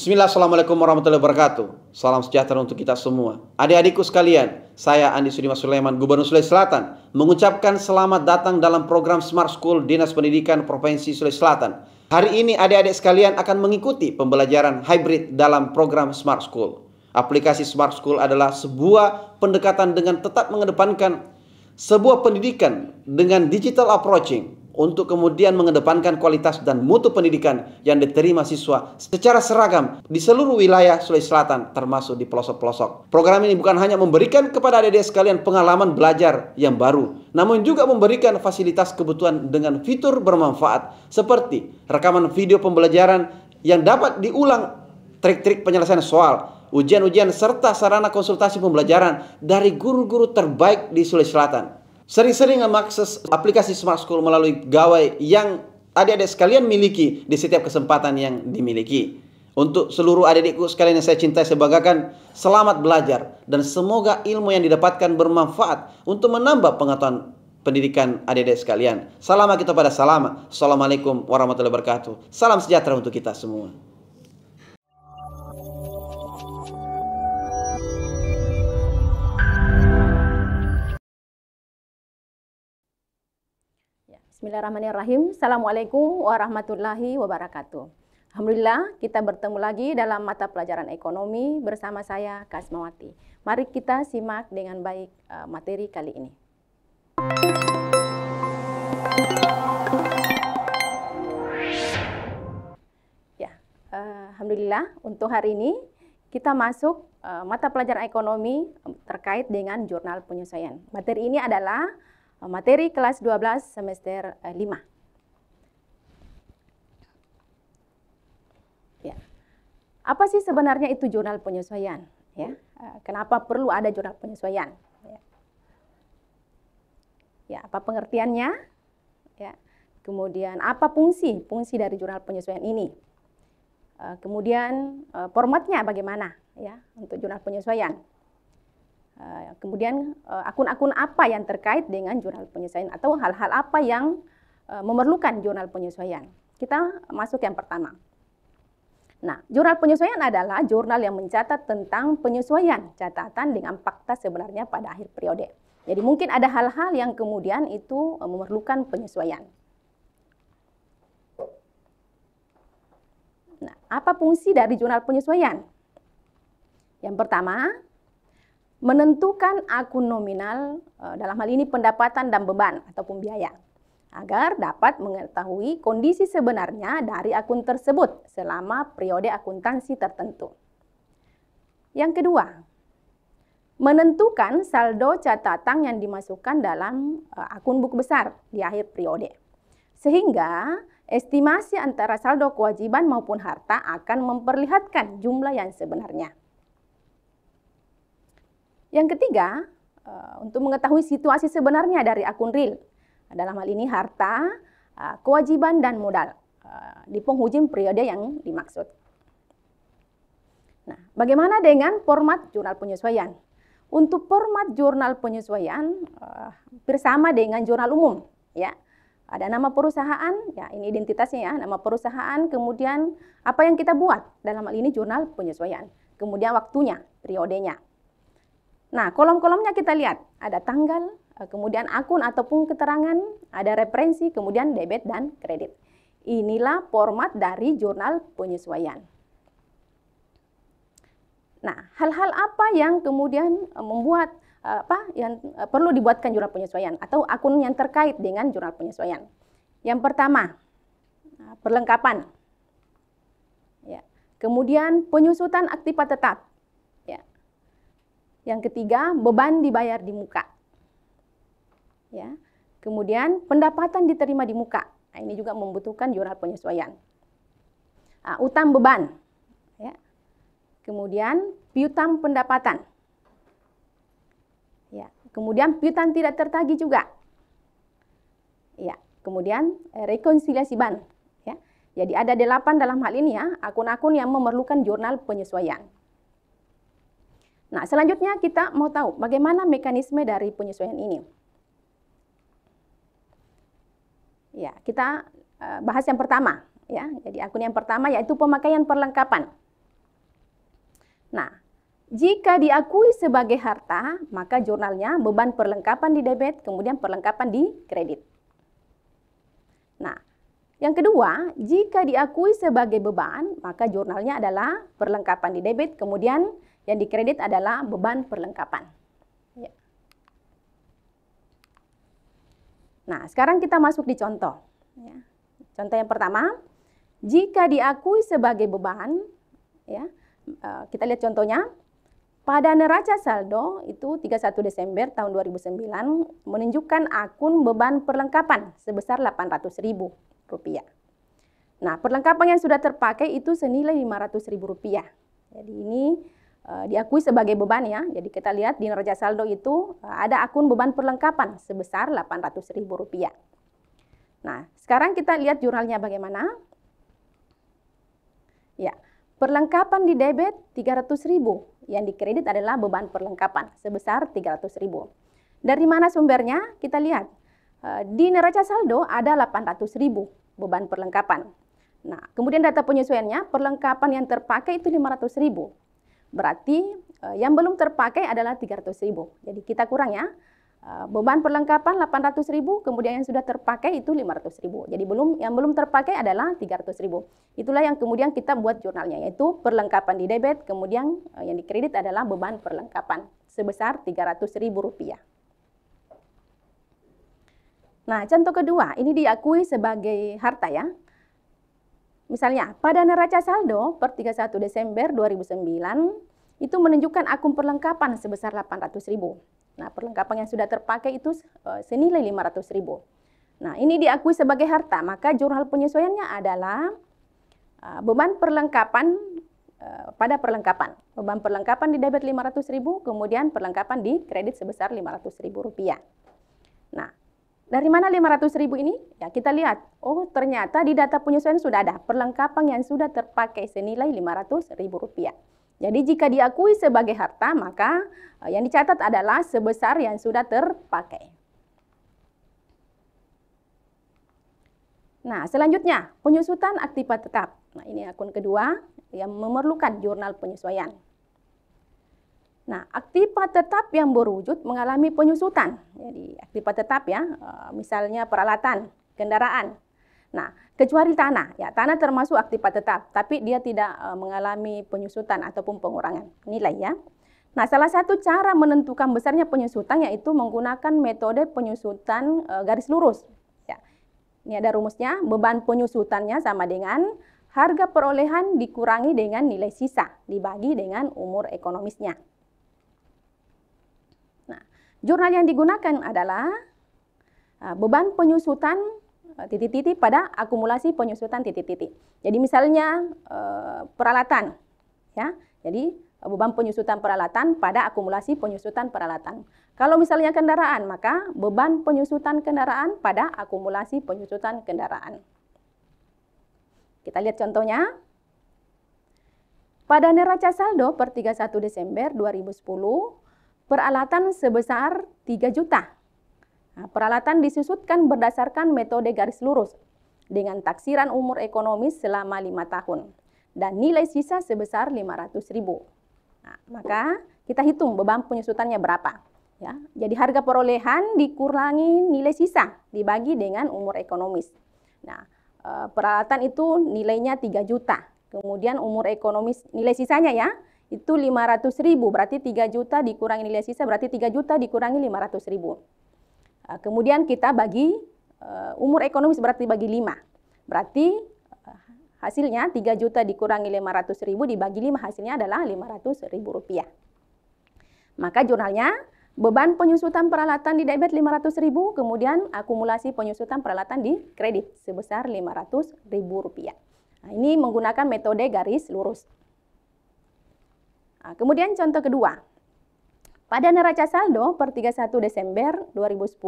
Bismillah, Assalamualaikum warahmatullahi wabarakatuh. Salam sejahtera untuk kita semua. Adik-adikku sekalian, saya Andi Sudimas Sulaiman, Gubernur Sulawesi Selatan, mengucapkan selamat datang dalam program Smart School Dinas Pendidikan Provinsi Sulawesi Selatan. Hari ini adik-adik sekalian akan mengikuti pembelajaran hybrid dalam program Smart School. Aplikasi Smart School adalah sebuah pendekatan dengan tetap mengedepankan sebuah pendidikan dengan digital approaching, untuk kemudian mengedepankan kualitas dan mutu pendidikan yang diterima siswa secara seragam di seluruh wilayah Sulawesi Selatan, termasuk di pelosok-pelosok. Program ini bukan hanya memberikan kepada adik-adik sekalian pengalaman belajar yang baru, namun juga memberikan fasilitas kebutuhan dengan fitur bermanfaat seperti rekaman video pembelajaran yang dapat diulang, trik-trik penyelesaian soal, ujian-ujian, serta sarana konsultasi pembelajaran dari guru-guru terbaik di Sulawesi Selatan. Sering-sering mengakses aplikasi Smart School melalui gawai yang adik-adik sekalian miliki di setiap kesempatan yang dimiliki. Untuk seluruh adik-adikku sekalian yang saya cintai, saya banggakan, selamat belajar dan semoga ilmu yang didapatkan bermanfaat untuk menambah pengetahuan pendidikan adik-adik sekalian. Salam kita pada salam. Assalamualaikum warahmatullahi wabarakatuh. Salam sejahtera untuk kita semua. Bismillahirrahmanirrahim. Assalamualaikum warahmatullahi wabarakatuh. Alhamdulillah, kita bertemu lagi dalam mata pelajaran ekonomi bersama saya, Kasmawati. Mari kita simak dengan baik materi kali ini. Ya, alhamdulillah untuk hari ini kita masuk mata pelajaran ekonomi terkait dengan jurnal penyesuaian. Materi ini adalah materi kelas 12 semester 5. Ya. Apa sih sebenarnya itu jurnal penyesuaian? Ya. Kenapa perlu ada jurnal penyesuaian? Ya, apa pengertiannya? Ya. Kemudian apa fungsi dari jurnal penyesuaian ini? Kemudian formatnya bagaimana ya untuk jurnal penyesuaian? Kemudian akun-akun apa yang terkait dengan jurnal penyesuaian atau hal-hal apa yang memerlukan jurnal penyesuaian. Kita masuk yang pertama. Nah, jurnal penyesuaian adalah jurnal yang mencatat tentang penyesuaian catatan dengan fakta sebenarnya pada akhir periode. Jadi mungkin ada hal-hal yang kemudian itu memerlukan penyesuaian. Nah, apa fungsi dari jurnal penyesuaian? Yang pertama, menentukan akun nominal, dalam hal ini pendapatan dan beban ataupun biaya, agar dapat mengetahui kondisi sebenarnya dari akun tersebut selama periode akuntansi tertentu. Yang kedua, menentukan saldo catatan yang dimasukkan dalam akun buku besar di akhir periode, sehingga estimasi antara saldo kewajiban maupun harta akan memperlihatkan jumlah yang sebenarnya. Yang ketiga, untuk mengetahui situasi sebenarnya dari akun real, dalam hal ini harta, kewajiban, dan modal di penghujung periode yang dimaksud. Nah, bagaimana dengan format jurnal penyesuaian? Untuk format jurnal penyesuaian bersama dengan jurnal umum, ya. Ada nama perusahaan, ya ini identitasnya ya, nama perusahaan, kemudian apa yang kita buat dalam hal ini jurnal penyesuaian, kemudian waktunya, periodenya. Nah, kolom-kolomnya kita lihat, ada tanggal, kemudian akun ataupun keterangan, ada referensi, kemudian debit dan kredit. Inilah format dari jurnal penyesuaian. Nah, hal-hal apa yang kemudian membuat yang perlu dibuatkan jurnal penyesuaian atau akun yang terkait dengan jurnal penyesuaian? Yang pertama, perlengkapan. Ya. Kemudian penyusutan aktiva tetap. Yang ketiga, beban dibayar di muka. Ya. Kemudian pendapatan diterima di muka. Nah, ini juga membutuhkan jurnal penyesuaian. Utang beban. Ya. Kemudian piutang pendapatan. Ya. Kemudian piutang tidak tertagih juga. Ya. Kemudian rekonsiliasi ban. Ya. Jadi ada 8 dalam hal ini ya, akun-akun yang memerlukan jurnal penyesuaian. Nah, selanjutnya kita mau tahu bagaimana mekanisme dari penyesuaian ini. Ya, kita bahas yang pertama, ya. Jadi akun yang pertama yaitu pemakaian perlengkapan. Nah, jika diakui sebagai harta, maka jurnalnya beban perlengkapan di debit, kemudian perlengkapan di kredit. Nah, yang kedua, jika diakui sebagai beban, maka jurnalnya adalah perlengkapan di debit, kemudian yang dikredit adalah beban perlengkapan. Ya. Nah, sekarang kita masuk di contoh. Ya. Contoh yang pertama, jika diakui sebagai beban, ya, kita lihat contohnya. Pada neraca saldo itu 31 Desember tahun 2009 menunjukkan akun beban perlengkapan sebesar Rp800.000. Nah, perlengkapan yang sudah terpakai itu senilai Rp500.000. Jadi ini diakui sebagai beban ya. Jadi kita lihat di neraca saldo itu ada akun beban perlengkapan sebesar Rp800.000. Nah, sekarang kita lihat jurnalnya bagaimana. Ya, perlengkapan di debit 300.000. Yang dikredit adalah beban perlengkapan sebesar 300.000. Dari mana sumbernya? Kita lihat. Di neraca saldo ada 800.000 beban perlengkapan. Nah, kemudian data penyesuaiannya, perlengkapan yang terpakai itu 500.000. Berarti yang belum terpakai adalah 300.000. Jadi kita kurang ya. Beban perlengkapan 800.000, kemudian yang sudah terpakai itu 500.000. Jadi yang belum terpakai adalah 300.000. Itulah yang kemudian kita buat jurnalnya, yaitu perlengkapan di debit, kemudian yang dikredit adalah beban perlengkapan sebesar Rp300.000. Nah, contoh kedua, ini diakui sebagai harta ya. Misalnya, pada neraca saldo per 31 Desember 2009 itu menunjukkan akun perlengkapan sebesar 800.000. Nah, perlengkapan yang sudah terpakai itu senilai 500.000. Nah, ini diakui sebagai harta, maka jurnal penyesuaiannya adalah beban perlengkapan pada perlengkapan. Beban perlengkapan di debit 500.000, kemudian perlengkapan di kredit sebesar Rp500.000. Nah, dari mana 500.000 ini? Ya, kita lihat. Oh, ternyata di data penyesuaian sudah ada perlengkapan yang sudah terpakai senilai Rp500.000. Jadi jika diakui sebagai harta, maka yang dicatat adalah sebesar yang sudah terpakai. Nah, selanjutnya penyusutan aktiva tetap. Nah, ini akun kedua yang memerlukan jurnal penyesuaian. Nah, aktiva tetap yang berwujud mengalami penyusutan. Jadi aktiva tetap ya, misalnya peralatan, kendaraan. Nah, kecuali tanah, ya tanah termasuk aktiva tetap, tapi dia tidak mengalami penyusutan ataupun pengurangan nilai ya. Nah, salah satu cara menentukan besarnya penyusutan yaitu menggunakan metode penyusutan garis lurus. Ya. Ini ada rumusnya, beban penyusutannya sama dengan harga perolehan dikurangi dengan nilai sisa dibagi dengan umur ekonomisnya. Nah, jurnal yang digunakan adalah beban penyusutan titik-titik pada akumulasi penyusutan titik-titik. Jadi misalnya peralatan, ya. Jadi beban penyusutan peralatan pada akumulasi penyusutan peralatan. Kalau misalnya kendaraan, maka beban penyusutan kendaraan pada akumulasi penyusutan kendaraan. Kita lihat contohnya. Pada neraca saldo per 31 Desember 2010, peralatan sebesar 3 juta. Nah, peralatan disusutkan berdasarkan metode garis lurus dengan taksiran umur ekonomis selama 5 tahun dan nilai sisa sebesar 500.000. Nah, maka kita hitung beban penyusutannya berapa. Ya, jadi harga perolehan dikurangi nilai sisa dibagi dengan umur ekonomis. Nah, peralatan itu nilainya 3 juta. Kemudian umur ekonomis nilai sisanya ya itu 500.000. Berarti 3 juta dikurangi nilai sisa berarti 3 juta dikurangi 500.000. Kemudian kita bagi umur ekonomis berarti bagi 5. Berarti hasilnya 3 juta dikurangi 500.000 dibagi 5 hasilnya adalah Rp500.000. Maka jurnalnya beban penyusutan peralatan di debit 500.000, kemudian akumulasi penyusutan peralatan di kredit sebesar Rp500.000. Nah, ini menggunakan metode garis lurus. Nah, kemudian contoh kedua. Pada neraca saldo per 31 Desember 2010,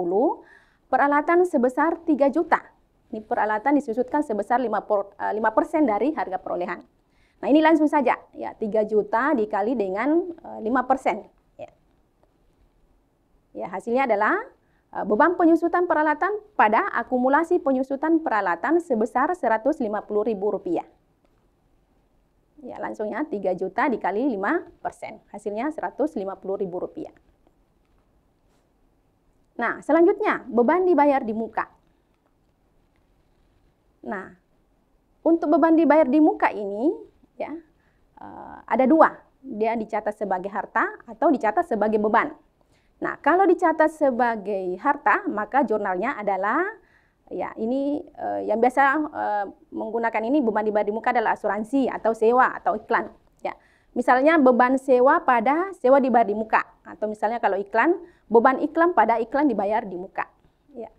peralatan sebesar 3 juta. Ini peralatan disusutkan sebesar 5% dari harga perolehan. Nah, ini langsung saja. Ya, 3 juta dikali dengan 5%. Ya, hasilnya adalah beban penyusutan peralatan pada akumulasi penyusutan peralatan sebesar Rp150.000. Ya, langsungnya 3 juta dikali 5%. Hasilnya Rp150.000. Nah, selanjutnya beban dibayar di muka. Nah, untuk beban dibayar di muka ini ya ada dua. Dia dicatat sebagai harta atau dicatat sebagai beban. Nah, kalau dicatat sebagai harta, maka jurnalnya adalah ya ini yang biasa menggunakan ini beban dibayar di muka adalah asuransi atau sewa atau iklan. Ya, misalnya beban sewa pada sewa dibayar di muka, atau misalnya kalau iklan beban iklan pada iklan dibayar di muka. Ya.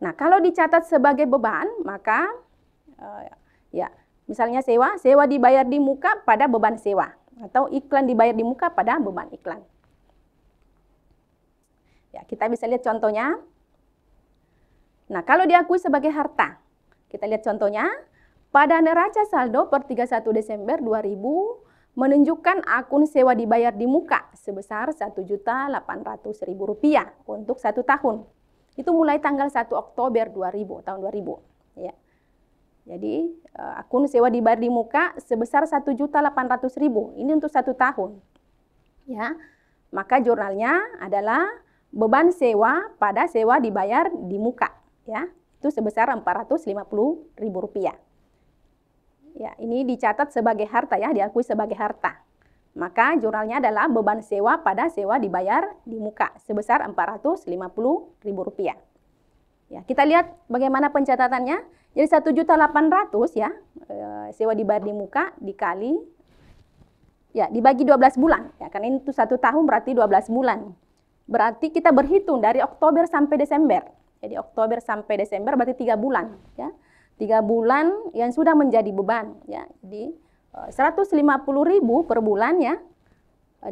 Nah, kalau dicatat sebagai beban, maka ya misalnya sewa dibayar di muka pada beban sewa, atau iklan dibayar di muka pada beban iklan. Ya, kita bisa lihat contohnya. Nah, kalau diakui sebagai harta, kita lihat contohnya. Pada neraca saldo per 31 Desember 2000 menunjukkan akun sewa dibayar di muka sebesar Rp1.800.000 untuk 1 tahun. Itu mulai tanggal 1 Oktober 2000, tahun 2000. Ya. Jadi, akun sewa dibayar di muka sebesar Rp1.800.000. Ini untuk 1 tahun. Ya. Maka jurnalnya adalah beban sewa pada sewa dibayar di muka, ya, itu sebesar Rp450.000. Ya, ini dicatat sebagai harta ya, diakui sebagai harta. Maka jurnalnya adalah beban sewa pada sewa dibayar di muka sebesar Rp450.000. Ya, kita lihat bagaimana pencatatannya. Jadi 1.800.000 ya, sewa dibayar di muka dikali ya dibagi 12 bulan ya, karena itu 1 tahun berarti 12 bulan. Berarti kita berhitung dari Oktober sampai Desember. Jadi Oktober sampai Desember berarti 3 bulan ya. 3 bulan yang sudah menjadi beban ya. Jadi 150.000 per bulan ya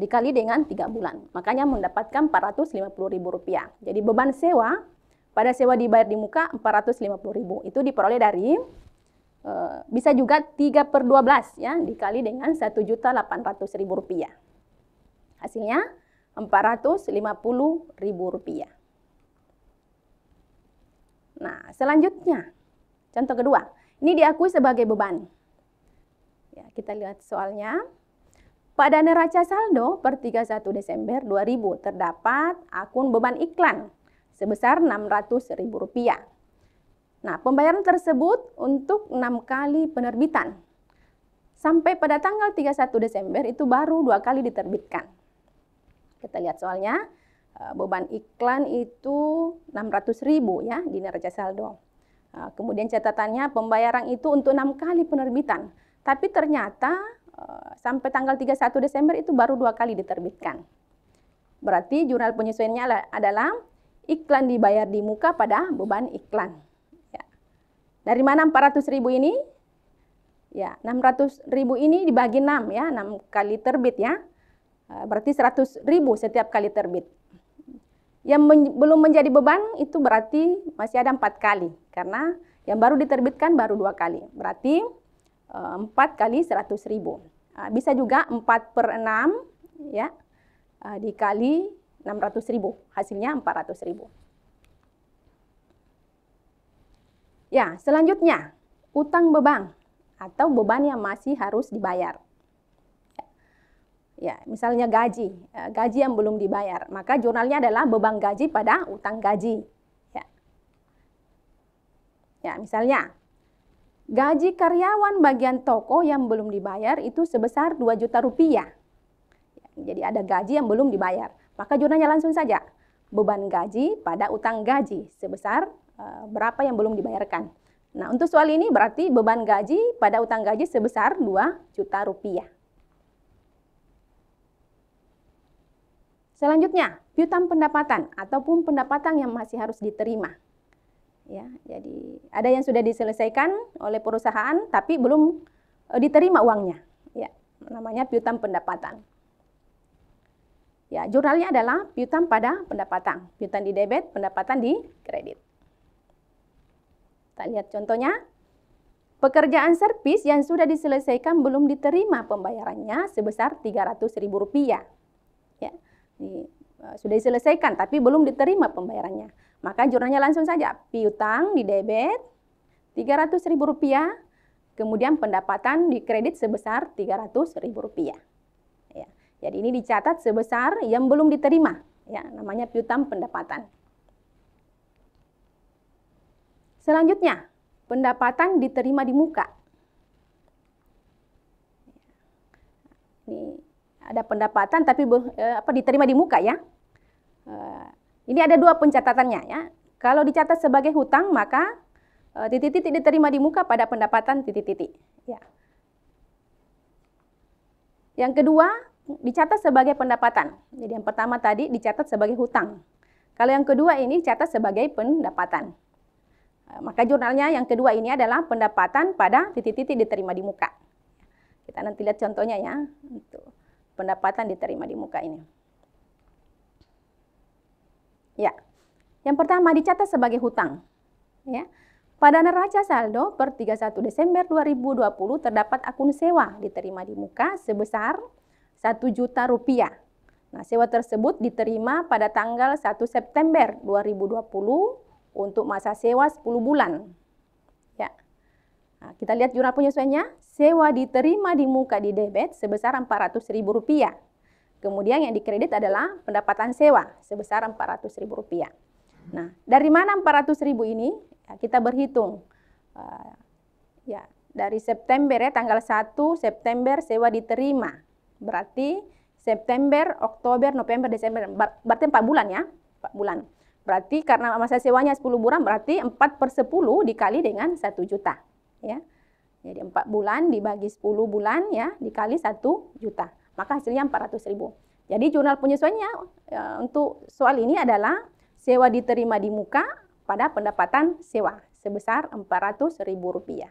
dikali dengan 3 bulan. Makanya mendapatkan Rp450.000. Jadi beban sewa pada sewa dibayar di muka 450.000. Itu diperoleh dari bisa juga 3/12 ya dikali dengan Rp1.800.000. Hasilnya Rp450.000. Nah, selanjutnya contoh kedua, ini diakui sebagai beban. Ya, kita lihat soalnya. Pada neraca saldo per 31 Desember 2000 terdapat akun beban iklan sebesar Rp600.000. Nah, pembayaran tersebut untuk 6 kali penerbitan. Sampai pada tanggal 31 Desember itu baru 2 kali diterbitkan. Kita lihat soalnya, beban iklan itu 600.000 ya di neraca saldo. Kemudian catatannya pembayaran itu untuk 6 kali penerbitan. Tapi ternyata sampai tanggal 31 Desember itu baru 2 kali diterbitkan. Berarti jurnal penyesuaiannya adalah iklan dibayar di muka pada beban iklan. Ya. Dari mana 400.000 ini? Ya, 600.000 ini dibagi 6 ya, 6 kali terbit ya. Berarti 100.000 setiap kali terbit. Yang belum menjadi beban itu berarti masih ada 4 kali. Karena yang baru diterbitkan baru 2 kali. Berarti 4 kali 100.000. Bisa juga 4/6 ya, dikali 600.000. Hasilnya 400.000. Ya, selanjutnya utang beban atau beban yang masih harus dibayar. Ya, misalnya gaji yang belum dibayar, maka jurnalnya adalah beban gaji pada utang gaji. Ya, misalnya gaji karyawan bagian toko yang belum dibayar itu sebesar Rp2 juta. Jadi ada gaji yang belum dibayar, maka jurnalnya langsung saja beban gaji pada utang gaji sebesar berapa yang belum dibayarkan. Nah, untuk soal ini berarti beban gaji pada utang gaji sebesar Rp2 juta. Selanjutnya, piutang pendapatan ataupun pendapatan yang masih harus diterima. Ya, jadi ada yang sudah diselesaikan oleh perusahaan tapi belum diterima uangnya. Ya, namanya piutang pendapatan. Ya, jurnalnya adalah piutang pada pendapatan. Piutang di debit, pendapatan di kredit. Kita lihat contohnya. Pekerjaan servis yang sudah diselesaikan belum diterima pembayarannya sebesar Rp300.000. Ya. Sudah diselesaikan tapi belum diterima pembayarannya. Maka jurnalnya langsung saja piutang di debit Rp300.000 kemudian pendapatan dikredit sebesar Rp300.000. Ya. Jadi ini dicatat sebesar yang belum diterima, ya, namanya piutang pendapatan. Selanjutnya, pendapatan diterima di muka. Ini ada pendapatan tapi diterima di muka, ya. Ini ada dua pencatatannya, ya. Kalau dicatat sebagai hutang maka titik-titik diterima di muka pada pendapatan titik-titik, ya. Yang kedua dicatat sebagai pendapatan. Jadi yang pertama tadi dicatat sebagai hutang. Kalau yang kedua ini dicatat sebagai pendapatan. Maka jurnalnya yang kedua ini adalah pendapatan pada titik-titik diterima di muka. Kita nanti lihat contohnya, ya, untuk pendapatan diterima di muka ini. Ya, yang pertama dicatat sebagai hutang. Ya, pada neraca saldo per 31 Desember 2020 terdapat akun sewa diterima di muka sebesar Rp1.000.000. Nah, sewa tersebut diterima pada tanggal 1 September 2020 untuk masa sewa 10 bulan. Ya. Nah, kita lihat jurnal penyesuaiannya. Sewa diterima di muka di debit sebesar Rp400.000. Kemudian yang dikredit adalah pendapatan sewa sebesar Rp400.000. Nah, dari mana Rp400.000 ini? Ya, kita berhitung. Ya, dari September, ya, tanggal 1 September sewa diterima. Berarti September, Oktober, November, Desember. Berarti 4 bulan, ya. 4 bulan. Berarti karena masa sewanya 10 bulan, berarti 4/10 dikali dengan 1 juta. Ya. Jadi 4 bulan dibagi 10 bulan, ya, dikali 1 juta. Maka hasilnya Rp400.000. Jadi jurnal penyesuaiannya untuk soal ini adalah sewa diterima di muka pada pendapatan sewa sebesar Rp400.000.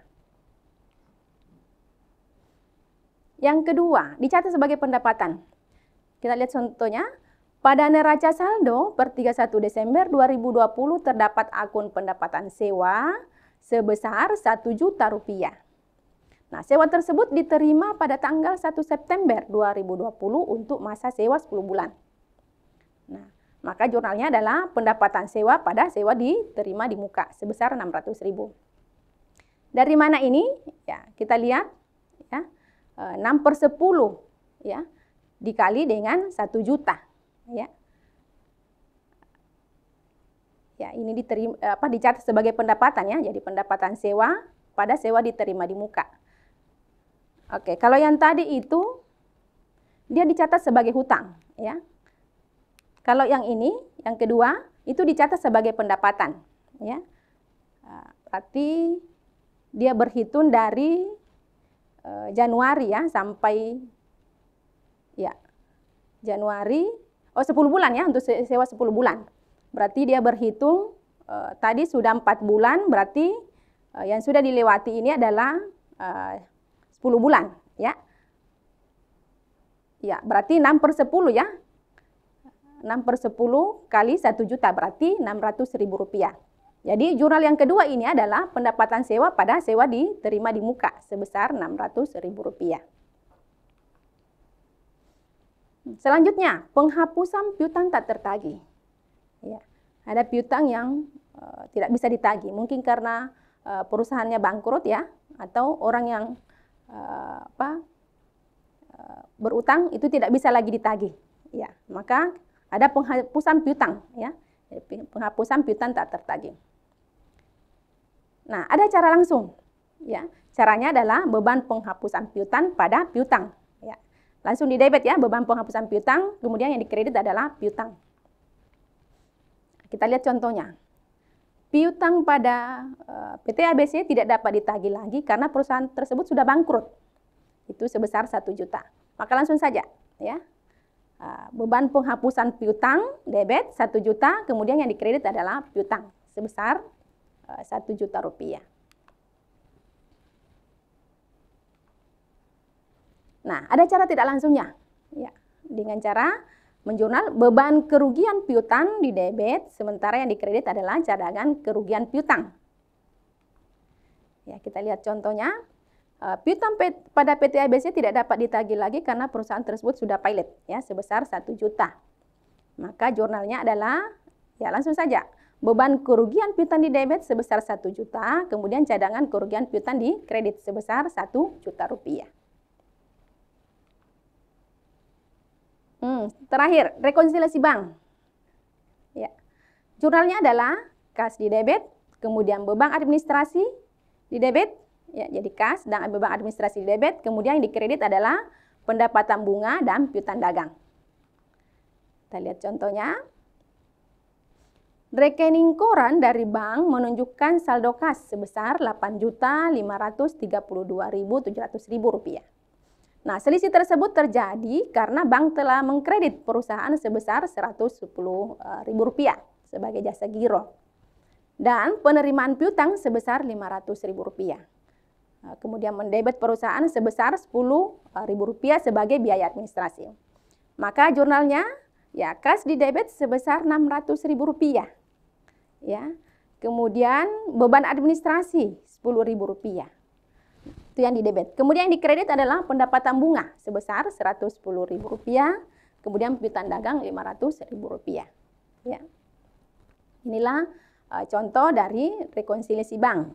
Yang kedua, dicatat sebagai pendapatan. Kita lihat contohnya. Pada neraca saldo per 31 Desember 2020 terdapat akun pendapatan sewa sebesar Rp1 juta. Nah, sewa tersebut diterima pada tanggal 1 September 2020 untuk masa sewa 10 bulan. Nah, maka jurnalnya adalah pendapatan sewa pada sewa diterima di muka sebesar Rp600.000. Dari mana ini? Ya, kita lihat, ya, 6/10, ya, dikali dengan 1 juta. Ya. Ya, ini dicatat sebagai pendapatan, ya. Jadi pendapatan sewa pada sewa diterima di muka. Oke, kalau yang tadi itu dia dicatat sebagai hutang, ya. Kalau yang ini, yang kedua, itu dicatat sebagai pendapatan, ya. Berarti dia berhitung dari Januari, ya, sampai, ya, Januari. 10 bulan, ya, untuk sewa 10 bulan. Berarti dia berhitung tadi sudah 4 bulan, berarti yang sudah dilewati ini adalah 10 bulan, ya. Ya, berarti 6/10, ya. 6/10 kali 1 juta berarti Rp600.000. Jadi jurnal yang kedua ini adalah pendapatan sewa pada sewa diterima di muka sebesar Rp600.000. Selanjutnya, penghapusan piutang tak tertagih. Ya, ada piutang yang tidak bisa ditagih, mungkin karena perusahaannya bangkrut, ya, atau orang yang berutang itu tidak bisa lagi ditagih. Ya, maka ada penghapusan piutang, ya, penghapusan piutang tak tertagih. Nah, ada cara langsung, ya. Caranya adalah beban penghapusan piutang pada piutang. Langsung di debit, ya, beban penghapusan piutang, kemudian yang dikredit adalah piutang. Kita lihat contohnya. Piutang pada PT ABC tidak dapat ditagih lagi karena perusahaan tersebut sudah bangkrut. Itu sebesar 1 juta. Maka langsung saja, ya. Beban penghapusan piutang debit 1 juta, kemudian yang dikredit adalah piutang sebesar Rp1 juta. Nah, ada cara tidak langsungnya, ya, dengan cara menjurnal beban kerugian piutang di debit, sementara yang dikredit adalah cadangan kerugian piutang. Ya, kita lihat contohnya, piutang pada PT ABC tidak dapat ditagih lagi karena perusahaan tersebut sudah pilot, ya, sebesar 1 juta. Maka jurnalnya adalah, ya, langsung saja beban kerugian piutang di debit sebesar 1 juta, kemudian cadangan kerugian piutang di kredit sebesar 1 juta rupiah. Terakhir, rekonsiliasi bank. Ya. Jurnalnya adalah kas di debit, kemudian beban administrasi di debit, ya, jadi kas dan beban administrasi di debit, kemudian yang di kredit adalah pendapatan bunga dan piutang dagang. Kita lihat contohnya. Rekening koran dari bank menunjukkan saldo kas sebesar Rp8.532.700.000. Nah, selisih tersebut terjadi karena bank telah mengkredit perusahaan sebesar Rp110.000 sebagai jasa giro dan penerimaan piutang sebesar Rp500.000. Kemudian mendebit perusahaan sebesar Rp10.000 sebagai biaya administrasi. Maka jurnalnya, ya, kas di debit sebesar Rp600.000. Ya. Kemudian beban administrasi Rp10.000. Itu yang di debit. Kemudian yang di kredit adalah pendapatan bunga sebesar Rp110.000. Kemudian piutang dagang Rp500.000. Ya. Inilah contoh dari rekonsiliasi bank.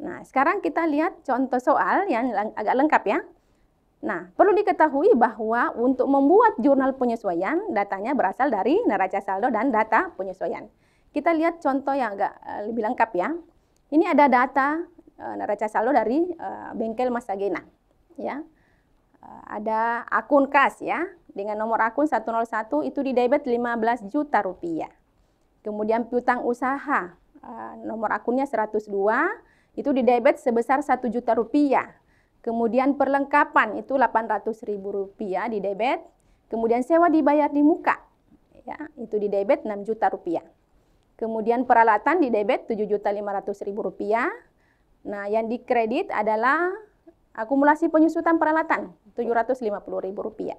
Nah, sekarang kita lihat contoh soal yang agak lengkap ya. Nah, perlu diketahui bahwa untuk membuat jurnal penyesuaian, datanya berasal dari neraca saldo dan data penyesuaian. Kita lihat contoh yang agak lebih lengkap ya. Ini ada data neraca saldo dari bengkel Masagena. Ya. Ada akun kas ya, dengan nomor akun 101 itu di debit Rp15 juta. Kemudian piutang usaha, nomor akunnya 102, itu di debit sebesar Rp1 juta. Kemudian perlengkapan itu Rp800.000 di debit. Kemudian sewa dibayar di muka, ya, itu di debit Rp6 juta. Kemudian peralatan di debit Rp7.500.000. Nah, yang di kredit adalah akumulasi penyusutan peralatan Rp750.000.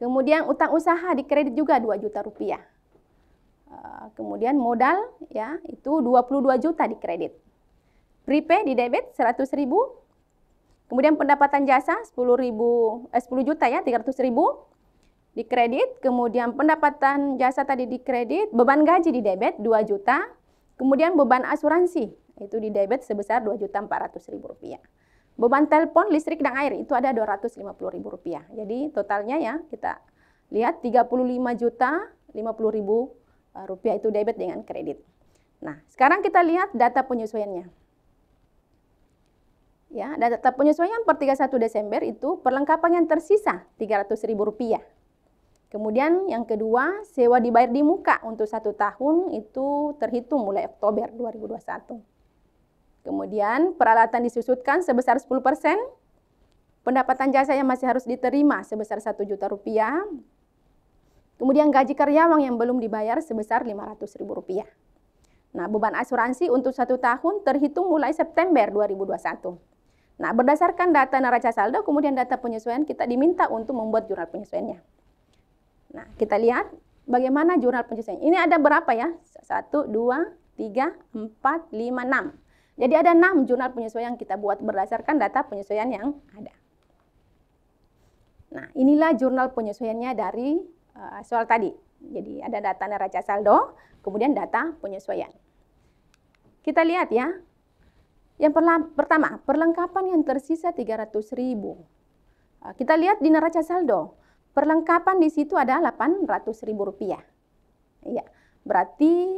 Kemudian utang usaha di kredit juga Rp2 juta. Kemudian modal ya itu 22 juta di kredit. Prepay di debit 100.000. Kemudian pendapatan jasa 10 juta ya, 300.000 di kredit. Kemudian pendapatan jasa tadi di kredit, beban gaji di debit 2 juta. Kemudian beban asuransi itu di debit sebesar Rp2.400.000. Beban telepon, listrik dan air itu ada Rp250.000. Jadi totalnya ya kita lihat Rp35.050.000 itu debit dengan kredit. Nah, sekarang kita lihat data penyesuaiannya. Ya, data penyesuaian per 31 Desember itu perlengkapan yang tersisa Rp300.000. Kemudian yang kedua, sewa dibayar di muka untuk 1 tahun itu terhitung mulai Oktober 2021. Kemudian peralatan disusutkan sebesar 10%. Pendapatan jasa yang masih harus diterima sebesar Rp1 juta. Kemudian gaji karyawan yang belum dibayar sebesar Rp500.000. Nah, beban asuransi untuk 1 tahun terhitung mulai September 2021. Nah, berdasarkan data neraca saldo, kemudian data penyesuaian, kita diminta untuk membuat jurnal penyesuaiannya. Nah, kita lihat bagaimana jurnal penyesuaian. Ini ada berapa ya? 1, 2, 3, 4, 5, 6. Jadi ada 6 jurnal penyesuaian yang kita buat berdasarkan data penyesuaian yang ada. Nah, inilah jurnal penyesuaiannya dari soal tadi. Jadi ada data neraca saldo, kemudian data penyesuaian. Kita lihat ya. Yang pertama, perlengkapan yang tersisa Rp300.000. Kita lihat di neraca saldo. Perlengkapan di situ ada Rp800.000. Ya, berarti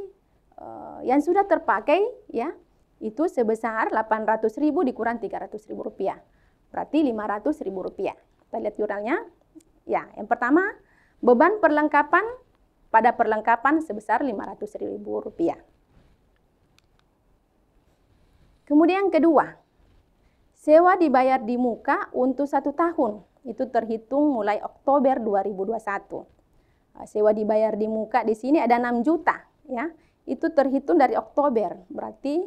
yang sudah terpakai ya itu sebesar Rp800.000 dikurang Rp300.000. Berarti Rp500.000. Kita lihat jurnalnya. Ya, yang pertama, beban perlengkapan pada perlengkapan sebesar Rp500.000. Kemudian yang kedua, sewa dibayar di muka untuk 1 tahun. Itu terhitung mulai Oktober 2021. Sewa dibayar di muka di sini ada 6 juta. Ya. Itu terhitung dari Oktober. Berarti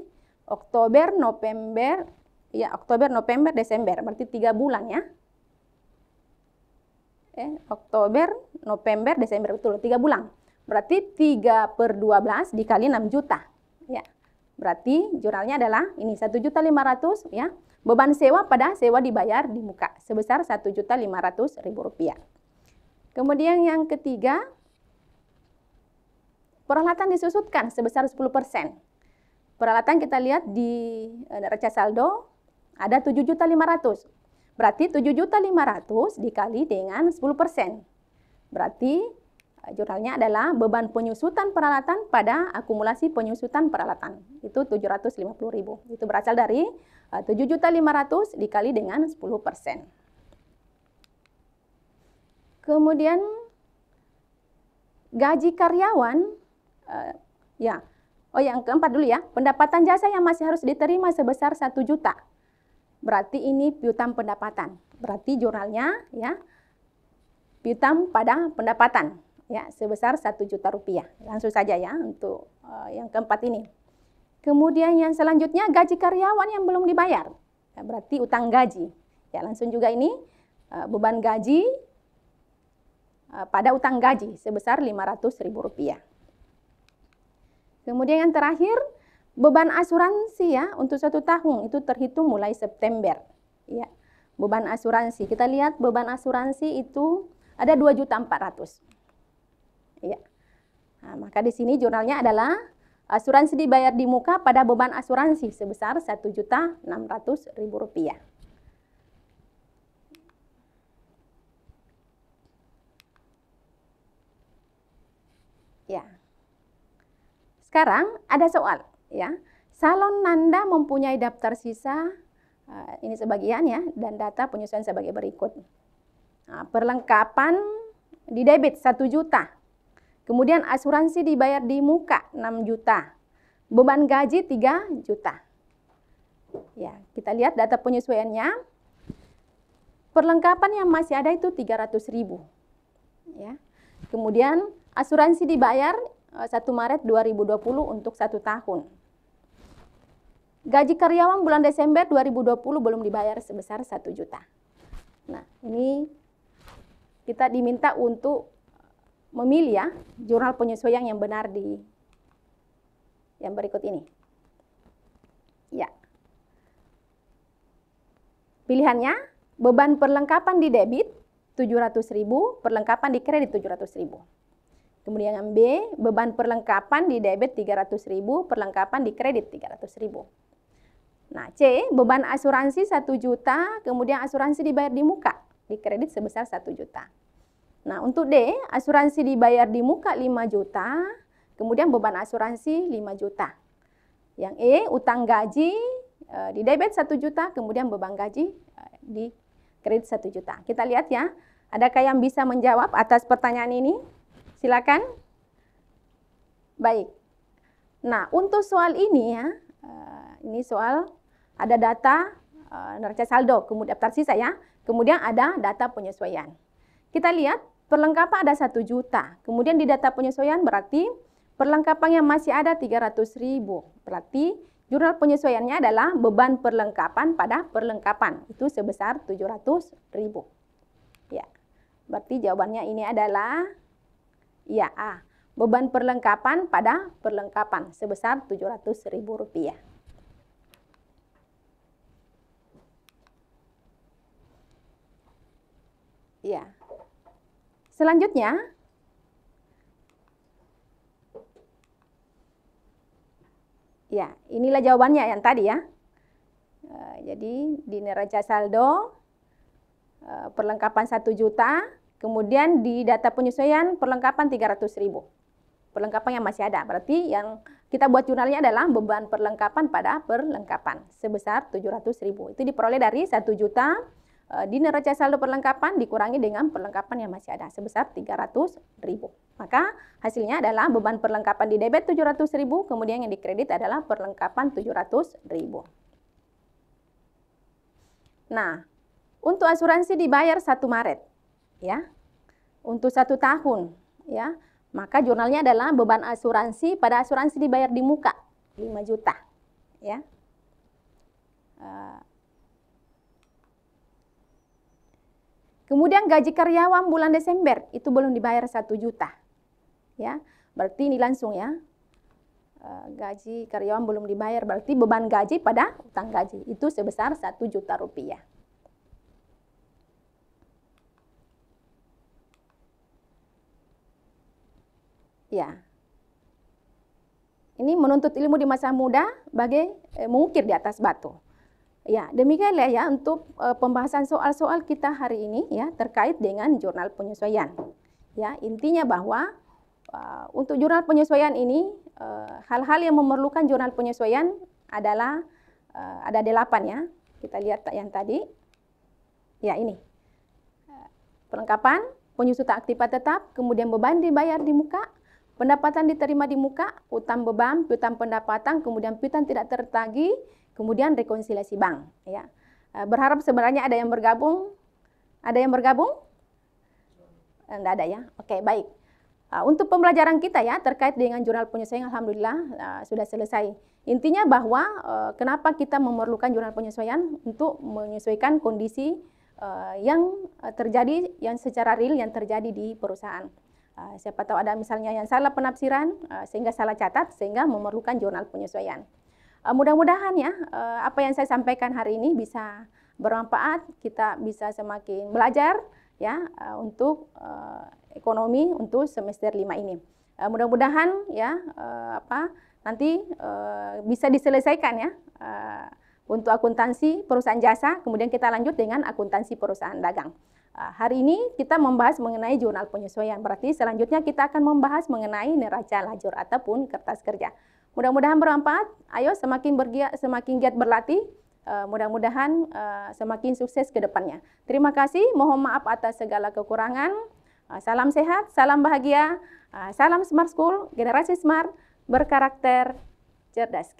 Oktober, November, Desember. Berarti 3 bulan ya. Oktober, November, Desember. Betul, 3 bulan. Berarti 3/12 dikali 6 juta. Ya. Berarti jurnalnya adalah ini Rp1.500.000 ya. Beban sewa pada sewa dibayar di muka sebesar Rp1.500.000. Kemudian yang ketiga, peralatan disusutkan sebesar 10%. Peralatan kita lihat di neraca saldo ada 7.500.000. Berarti 7.500.000 dikali dengan 10%. Berarti jurnalnya adalah beban penyusutan peralatan pada akumulasi penyusutan peralatan. Itu 750.000. Itu berasal dari 7.500.000 dikali dengan 10%. Kemudian gaji karyawan, yang keempat dulu ya, pendapatan jasa yang masih harus diterima sebesar 1 juta. Berarti ini piutang pendapatan. Berarti jurnalnya ya, piutang pada pendapatan ya sebesar 1 juta rupiah. Langsung saja ya untuk yang keempat ini. Kemudian yang selanjutnya gaji karyawan yang belum dibayar. Ya, berarti utang gaji. Ya, langsung juga ini beban gaji pada utang gaji sebesar Rp500.000. Kemudian yang terakhir, beban asuransi ya untuk 1 tahun itu terhitung mulai September. Ya, beban asuransi. Kita lihat beban asuransi itu ada 2.400.000. Ya. Nah, maka di sini jurnalnya adalah asuransi dibayar di muka pada beban asuransi sebesar Rp1.600.000. Ya. Sekarang ada soal ya. Salon Nanda mempunyai daftar sisa ini sebagian ya dan data penyesuaian sebagai berikut. Nah, perlengkapan di debit 1 juta. Kemudian asuransi dibayar di muka 6 juta. Beban gaji 3 juta. Ya, kita lihat data penyesuaiannya. Perlengkapan yang masih ada itu 300.000. Ya. Kemudian asuransi dibayar 1 Maret 2020 untuk 1 tahun. Gaji karyawan bulan Desember 2020 belum dibayar sebesar 1 juta. Nah, ini kita diminta untuk memilih ya jurnal penyesuaian yang benar di yang berikut ini. Ya. Pilihannya, beban perlengkapan di debit 700.000, perlengkapan di kredit 700.000. Kemudian yang B, beban perlengkapan di debit 300.000, perlengkapan di kredit 300.000. Nah, C, beban asuransi 1 juta, kemudian asuransi dibayar di muka, di kredit sebesar 1 juta. Nah, untuk D, asuransi dibayar di muka 5 juta, kemudian beban asuransi 5 juta. Yang E, utang gaji di debit 1 juta, kemudian beban gaji di kredit 1 juta. Kita lihat ya, adakah yang bisa menjawab atas pertanyaan ini? Silakan. Baik. Nah, untuk soal ini ya, ini soal ada data neraca saldo, kemudian daftar sisa ya, kemudian ada data penyesuaian. Kita lihat perlengkapan ada 1 juta, kemudian di data penyesuaian berarti perlengkapan yang masih ada 300.000. Berarti jurnal penyesuaiannya adalah beban perlengkapan pada perlengkapan, itu sebesar 700.000. Ya, berarti jawabannya ini adalah ya A, beban perlengkapan pada perlengkapan sebesar Rp700.000. Ya. Selanjutnya, ya, inilah jawabannya yang tadi ya. Jadi di neraca saldo perlengkapan 1 juta, kemudian di data penyesuaian perlengkapan 300.000. Perlengkapan yang masih ada. Berarti yang kita buat jurnalnya adalah beban perlengkapan pada perlengkapan sebesar 700.000. Itu diperoleh dari 1 juta di neraca saldo perlengkapan dikurangi dengan perlengkapan yang masih ada sebesar 300.000. Maka hasilnya adalah beban perlengkapan di debit 700.000, kemudian yang di kredit adalah perlengkapan 700.000. Nah, untuk asuransi dibayar 1 Maret ya. Untuk 1 tahun ya. Maka jurnalnya adalah beban asuransi pada asuransi dibayar di muka 5 juta ya. Kemudian gaji karyawan bulan Desember itu belum dibayar 1 juta. Ya, berarti ini langsung ya. Gaji karyawan belum dibayar, berarti beban gaji pada utang gaji itu sebesar 1 juta rupiah. Ya. Ini menuntut ilmu di masa muda bagai mengukir di atas batu. Ya, demikianlah ya untuk pembahasan soal-soal kita hari ini ya terkait dengan jurnal penyesuaian. Ya, intinya bahwa untuk jurnal penyesuaian ini hal-hal yang memerlukan jurnal penyesuaian adalah ada 8 ya. Kita lihat yang tadi. Ya, ini. Perlengkapan, penyusutan aktivitas tetap, kemudian beban dibayar di muka, pendapatan diterima di muka, utang beban, piutang pendapatan, kemudian piutang tidak tertagih, kemudian rekonsiliasi bank. Ya, berharap sebenarnya ada yang bergabung. Ada yang bergabung? Enggak ada ya. Oke, baik. Untuk pembelajaran kita ya terkait dengan jurnal penyesuaian, alhamdulillah sudah selesai. Intinya bahwa kenapa kita memerlukan jurnal penyesuaian untuk menyesuaikan kondisi yang terjadi, yang secara real yang terjadi di perusahaan. Siapa tahu ada misalnya yang salah penafsiran sehingga salah catat sehingga memerlukan jurnal penyesuaian. Mudah-mudahan ya apa yang saya sampaikan hari ini bisa bermanfaat, kita bisa semakin belajar ya untuk ekonomi untuk semester 5 ini. Mudah-mudahan ya nanti bisa diselesaikan ya untuk akuntansi perusahaan jasa, kemudian kita lanjut dengan akuntansi perusahaan dagang. Hari ini kita membahas mengenai jurnal penyesuaian, berarti selanjutnya kita akan membahas mengenai neraca lajur ataupun kertas kerja. Mudah-mudahan bermanfaat, ayo semakin giat berlatih, mudah-mudahan semakin sukses ke depannya. Terima kasih, mohon maaf atas segala kekurangan, salam sehat, salam bahagia, salam Smart School, generasi smart, berkarakter, cerdas.